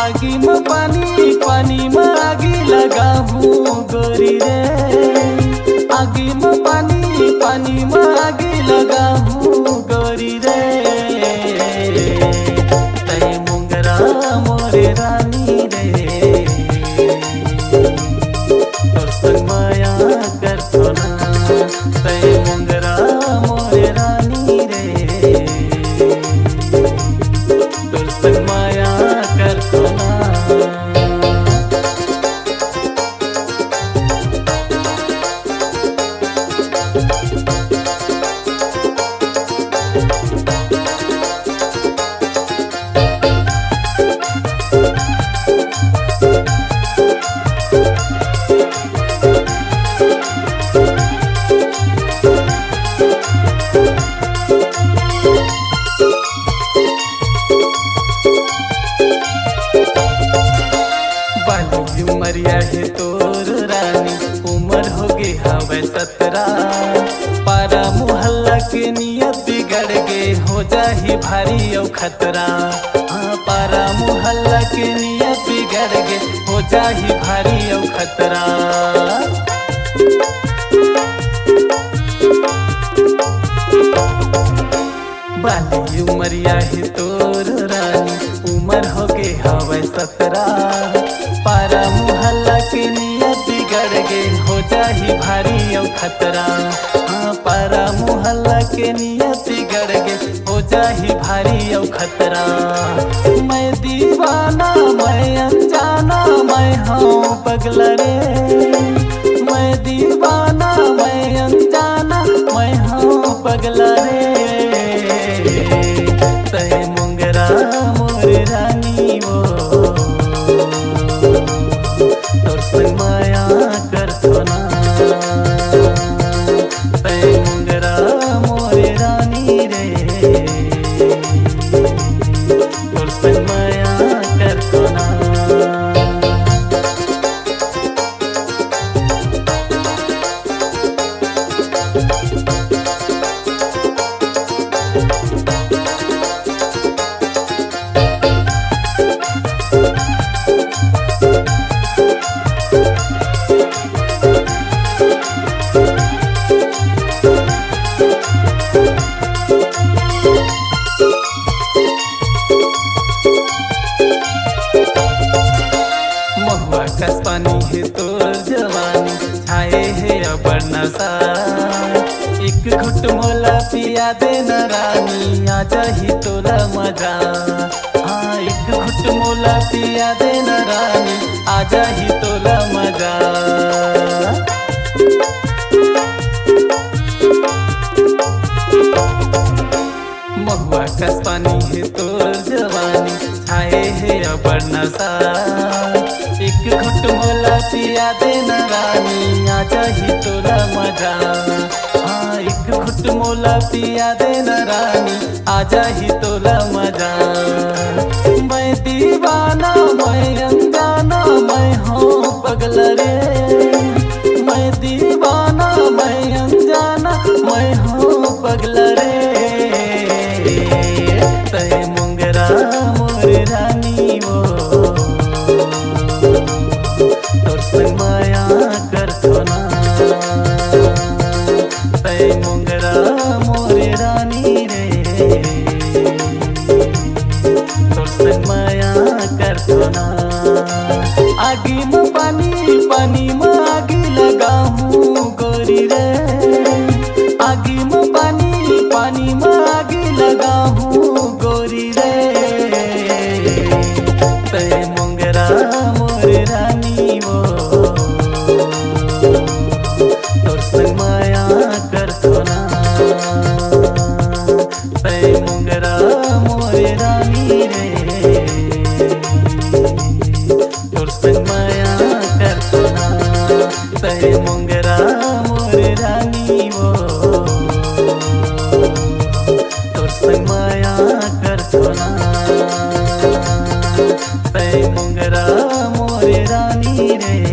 आगी में पानी पानी में आगी लगाहूँ गोरी रे। आगी में पानी पानी में आगी लगाहूँ गोरी रे। तय मुंगरा मोरे रानी रे, तोर संग माया करथो ना। तय मुंगरा मोरे रानी रे, तोर संग माया करथो ना। उमरिया है तोर रानी, उमर हो गई हवे 17। पारा मुहल्ला के नियत बिगड़ गे, हो जाही भारी औ खतरा। हाँ, पारा मुहल्ला के नियत बिगड़ गे, हो जाही भारी औ खतरा। बाली उमरिया है तोर रानी, उमर हो गई हवे 17। पारा मुहल्ला के नियत बिगड़ गे, हो जाही भारी औ खतरा। हाँ, पारा मुहल्ला के नियत बिगड़ गे, हो जाही भारी औ खतरा। मैं दीवाना मैं अनजाना मैं हूँ पगला रे। मैं दीवाना मैं अनजाना मैं हूँ पगला रे। तय मुंगरा मोरे रानी वो, तोर संग माया करथो ना। तय मुंगरा मोरे रानी रे, तोर संग माया करथो ना। महुआ कस पानी है तोर जवानी, छाए है अबर नशा। एक घुट मोला पिया दे न रानी, आ जाही तोला मजा। हाँ, एक घुट मोला पिया दे न रानी, आ जाही तोला मजा। महुआ कस पानी है तोर जवानी, छाए है अबर नशा। एक घुट मोला पिया दे न रानी, आ जाही तोला मजा। हाँ, एक घुट मोला पिया दे न रानी, आ जाही तोला मजा। मैं दीवाना मैं अनजाना मैं हूँ पगला रे। मैं दीवाना मैं अनजाना मैं हूँ पगला रे। तय मुंगरा मोरे रानी वो, तोर संग माया करथो ना। तय मुंगरा मोरे रानी रे, तोर संग माया करथो ना। आगी में पानी पानी में आगी लगाहूँ गोरी रे। आगी में पानी पानी में आगी लगाहूँ गोरी रे। पानी रे।